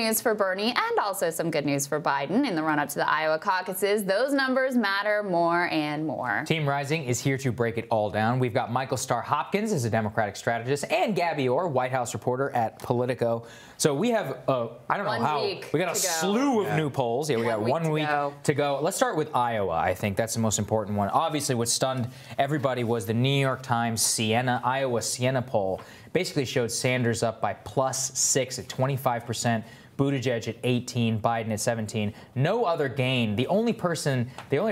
news for Bernie and also some good news for Biden in the run-up to the Iowa caucuses. Those numbers matter more and more. Team Rising is here to break it all down. We've got Michael Starr Hopkins as a Democratic strategist and Gabby Orr, White House reporter at Politico. So we have, I don't know how, we got a slew of new polls. Yeah, we got 1 week to go. Let's start with Iowa. I think that's the most important one. Obviously, what stunned everybody was the New York Times Iowa Siena poll. Basically showed Sanders up by +6 at 25%, Buttigieg at 18, Biden at 17. No other gain. The only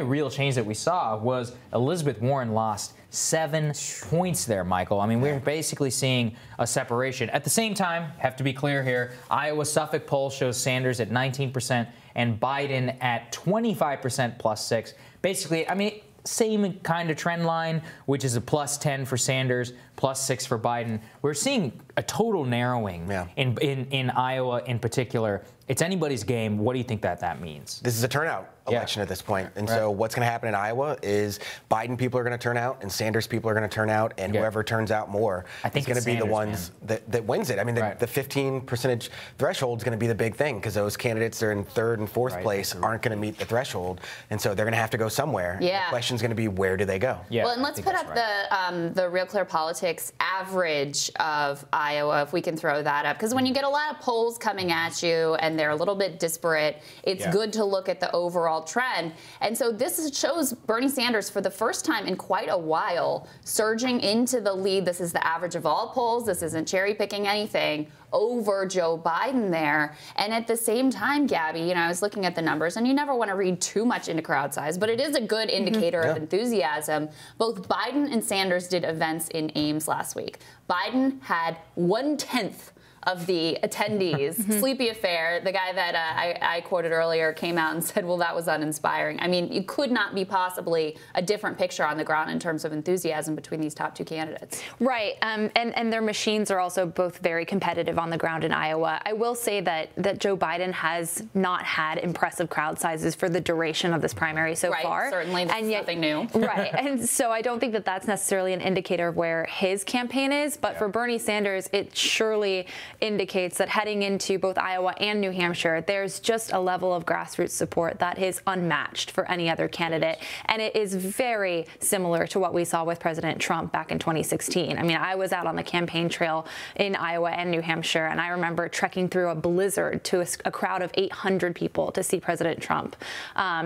real change that we saw was Elizabeth Warren lost 7 points there, Michael. I mean, we're basically seeing a separation. At the same time, have to be clear here, Iowa Suffolk poll shows Sanders at 19% and Biden at 25% +6. Basically, I mean, same kind of trend line, which is a +10 for Sanders, +6 for Biden. We're seeing a total narrowing in Iowa in particular. It's anybody's game. What do you think that means? This is a turnout election at this point. And so what's going to happen in Iowa is Biden people are going to turn out and Sanders people are going to turn out, and whoever turns out more is going to be the ones that wins it. I mean, the 15% threshold is going to be the big thing because those candidates that are in third and fourth place aren't going to meet the threshold. And so they're going to have to go somewhere. Yeah. The question is going to be, where do they go? Yeah, well, and let's put up the Real Clear Politics average of Iowa, if we can throw that up. Because when you get a lot of polls coming at you and they're a little bit disparate, it's good to look at the overall trend. And so this shows Bernie Sanders for the first time in quite a while surging into the lead. This is the average of all polls. This isn't cherry picking anything over Joe Biden there. And at the same time, Gabby, you know, I was looking at the numbers, and you never want to read too much into crowd size, but it is a good indicator of enthusiasm. Both Biden and Sanders did events in Ames last week. Biden had 1/10 of the attendees. Sleepy Affair, the guy that I quoted earlier, came out and said, well, that was uninspiring. I mean, you could not be possibly a different picture on the ground in terms of enthusiasm between these top two candidates. Right. And their machines are also both very competitive on the ground in Iowa. I will say that Joe Biden has not had impressive crowd sizes for the duration of this primary so far. Certainly. This is nothing new. Right. And so I don't think that that's necessarily an indicator of where his campaign is. But for Bernie Sanders, it surely indicates that heading into both Iowa and New Hampshire, there's just a level of grassroots support that is unmatched for any other candidate. And it is very similar to what we saw with President Trump back in 2016. I mean, I was out on the campaign trail in Iowa and New Hampshire, and I remember trekking through a blizzard to a crowd of 800 people to see President Trump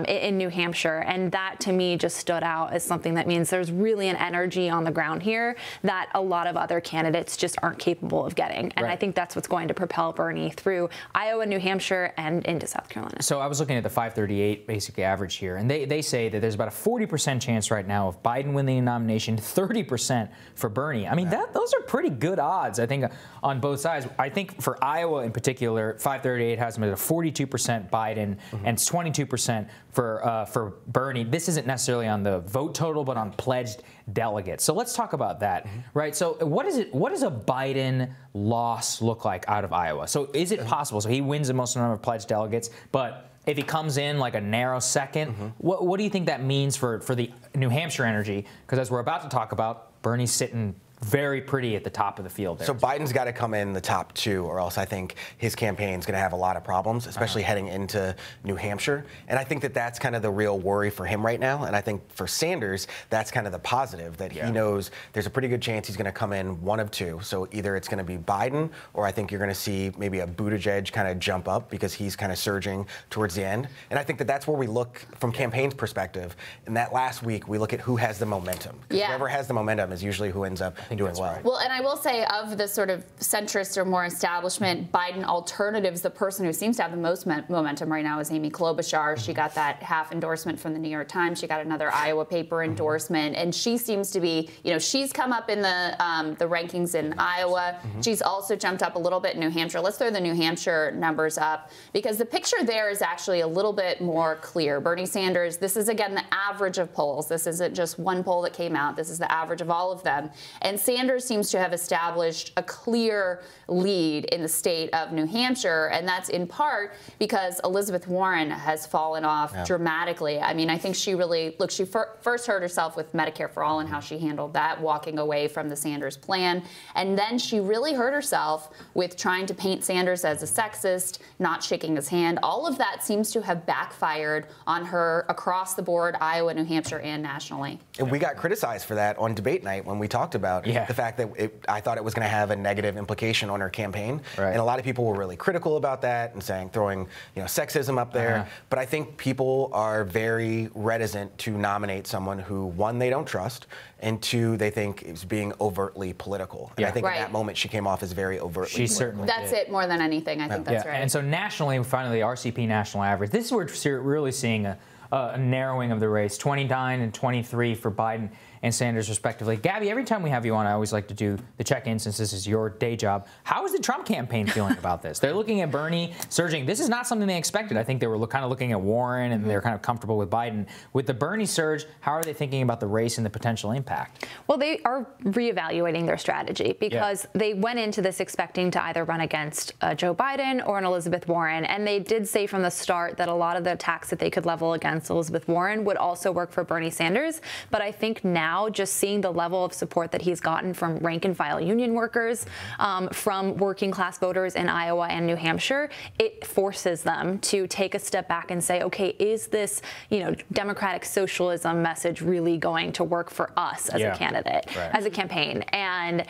in New Hampshire. And that, to me, just stood out as something that means there's really an energy on the ground here that a lot of other candidates just aren't capable of getting. And I think that's what's going to propel Bernie through Iowa, New Hampshire, and into South Carolina. So I was looking at the 538 basic average here, and they say that there's about a 40% chance right now of Biden winning the nomination, 30% for Bernie. I mean, those are pretty good odds, I think, on both sides. I think for Iowa in particular, 538 has them at a 42% Biden and 22% for Bernie. This isn't necessarily on the vote total, but on pledged delegates. So let's talk about that, right? So what does a Biden loss look like out of Iowa? So is it possible? So he wins the most number of pledged delegates, but if he comes in like a narrow second, what do you think that means for the New Hampshire energy? Because as we're about to talk about, Bernie's sitting very pretty at the top of the field there. So Biden's got to come in the top two, or else I think his campaign's going to have a lot of problems, especially heading into New Hampshire. And I think that that's kind of the real worry for him right now. And I think for Sanders, that's kind of the positive, that he knows there's a pretty good chance he's going to come in one of two. So either it's going to be Biden, or I think you're going to see maybe a Buttigieg kind of jump up because he's kind of surging towards the end. And I think that that's where we look from campaign's perspective. In that last week, we look at who has the momentum. Whoever has the momentum is usually who ends up doing well. Well, and I will say, of the sort of centrist or more establishment Biden alternatives, the person who seems to have the most momentum right now is Amy Klobuchar. She got that half endorsement from the New York Times. She got another Iowa paper endorsement, and she seems to be, you know, she's come up in the rankings in Iowa. She's also jumped up a little bit in New Hampshire. Let's throw the New Hampshire numbers up, because the picture there is actually a little bit more clear. Bernie Sanders, this is again the average of polls. This isn't just one poll that came out. This is the average of all of them. And And Sanders seems to have established a clear lead in the state of New Hampshire, and that's in part because Elizabeth Warren has fallen off dramatically. I mean, I think she really, look, she first hurt herself with Medicare for All and how she handled that, walking away from the Sanders plan. And then she really hurt herself with trying to paint Sanders as a sexist, not shaking his hand. All of that seems to have backfired on her across the board, Iowa, New Hampshire, and nationally. And we got criticized for that on debate night when we talked about the fact that I thought it was going to have a negative implication on her campaign. Right. And a lot of people were really critical about that and saying, throwing sexism up there. But I think people are very reticent to nominate someone who, one, they don't trust, and two, they think is being overtly political. And I think in that moment she came off as very overtly political. Certainly That's it more than anything. I think that's right. And so nationally, finally, the RCP national average. This is where we're really seeing a narrowing of the race, 29 and 23 for Biden and Sanders, respectively. Gabby, every time we have you on, I always like to do the check-in since this is your day job. How is the Trump campaign feeling about this? They're looking at Bernie surging. This is not something they expected. I think they were kind of looking at Warren, and they're kind of comfortable with Biden. With the Bernie surge, how are they thinking about the race and the potential impact? Well, they are reevaluating their strategy because they went into this expecting to either run against Joe Biden or an Elizabeth Warren. And they did say from the start that a lot of the attacks that they could level against Elizabeth Warren would also work for Bernie Sanders. But I think now, just seeing the level of support that he's gotten from rank and file union workers, from working class voters in Iowa and New Hampshire, it forces them to take a step back and say, okay, is this, democratic socialism message really going to work for us as a candidate, as a campaign? And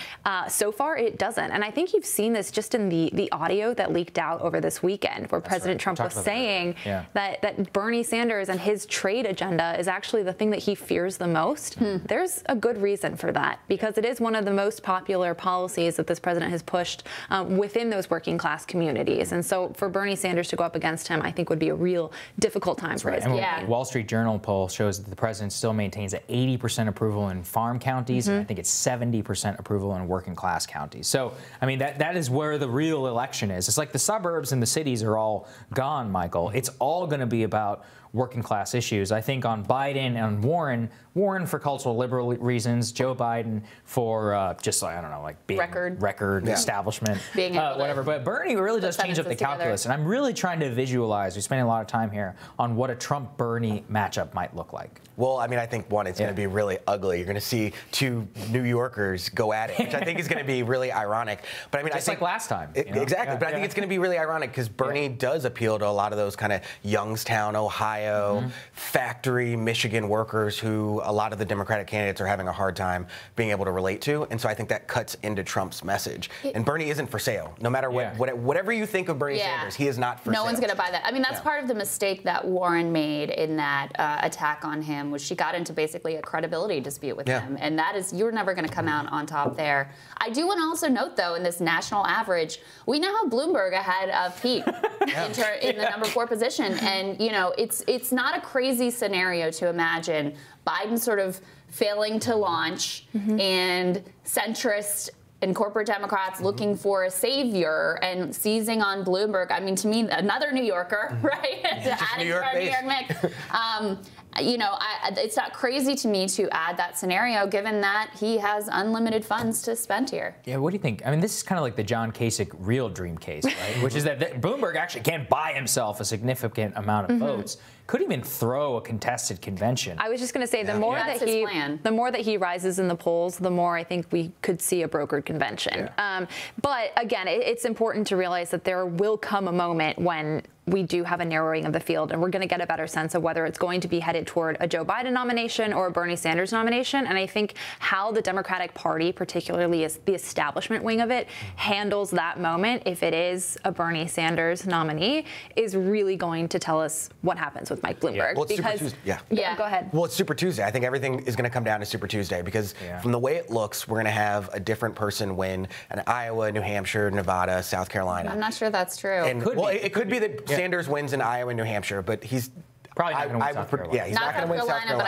so far it doesn't. And I think you've seen this just in the audio that leaked out over this weekend, where President Trump was saying that Bernie Sanders and his trade agenda is actually the thing that he fears the most. There's a good reason for that, because it is one of the most popular policies that this president has pushed within those working class communities. And so for Bernie Sanders to go up against him, I think would be a real difficult time for his campaign. Wall Street Journal poll shows that the president still maintains an 80% approval in farm counties, and I think it's 70% approval in working class counties. So, I mean, that is where the real election is. It's like the suburbs and the cities are all gone, Michael. It's all going to be about working class issues. I think on Biden and Warren for cultural liberal reasons, Joe Biden for just, I don't know, like being record establishment, being whatever. But Bernie really does change up the calculus. And I'm really trying to visualize, we're spending a lot of time here, on what a Trump-Bernie matchup might look like. Well, I mean, I think, one, it's going to be really ugly. You're going to see two New Yorkers go at it, which I think is going to be really ironic. But I mean, just I think, like last time. Exactly. But I think it's going to be really ironic because Bernie does appeal to a lot of those kind of Youngstown, Ohio, factory, Michigan workers who a lot of the Democratic candidates are having a hard time being able to relate to. And so I think that cuts into Trump's message. And Bernie isn't for sale. No matter whatever you think of Bernie Sanders, he is not for sale. No one's going to buy that. I mean, that's part of the mistake that Warren made in that attack on him, was she got into basically a credibility dispute with him. And that is, you're never going to come out on top there. I do want to also note, though, in this national average, we now have Bloomberg ahead of Pete in the number 4 position. And, it's not a crazy scenario to imagine Biden sort of failing to launch and centrist and corporate Democrats looking for a savior and seizing on Bloomberg. I mean, to me, another New Yorker, right? New York mix. It's not crazy to me to add that scenario, given that he has unlimited funds to spend here. Yeah, what do you think? I mean, this is kind of like the John Kasich real dream case, right? Which is that Bloomberg actually can buy himself a significant amount of votes. Could even throw a contested convention. I was just going to say, the more that he rises in the polls, the more I think we could see a brokered convention. But again, it's important to realize that there will come a moment when we do have a narrowing of the field, and we're going to get a better sense of whether it's going to be headed toward a Joe Biden nomination or a Bernie Sanders nomination. And I think how the Democratic Party, particularly as the establishment wing of it, handles that moment, if it is a Bernie Sanders nominee, is really going to tell us what happens with Mike Bloomberg. Well, it's Super Tuesday. Go ahead. Well, it's Super Tuesday. I think everything is going to come down to Super Tuesday because from the way it looks, we're going to have a different person win in Iowa, New Hampshire, Nevada, South Carolina. I'm not sure that's true. And it could be that Sanders wins in Iowa and New Hampshire, but Probably not going to win South Carolina. Yeah, he's not going to win South Carolina, but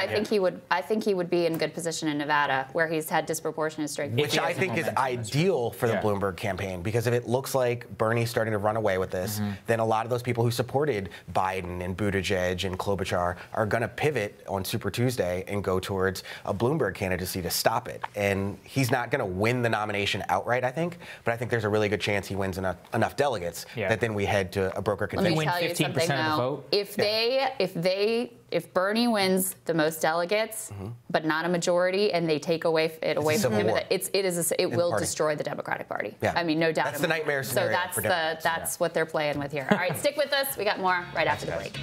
I think he would be in good position in Nevada, where he's had disproportionate strength. Which I think is ideal for the Bloomberg campaign, because if it looks like Bernie's starting to run away with this, then a lot of those people who supported Biden and Buttigieg and Klobuchar are going to pivot on Super Tuesday and go towards a Bloomberg candidacy to stop it. And he's not going to win the nomination outright, I think, but I think there's a really good chance he wins enough delegates that then we head to a broker convention. Let me tell you something, though. If Bernie wins the most delegates, but not a majority, and they take it away from him, it will destroy the Democratic Party. Yeah. I mean, no doubt. That's the nightmare scenario. So that's what they're playing with here. All right, stick with us. We got more right after the break.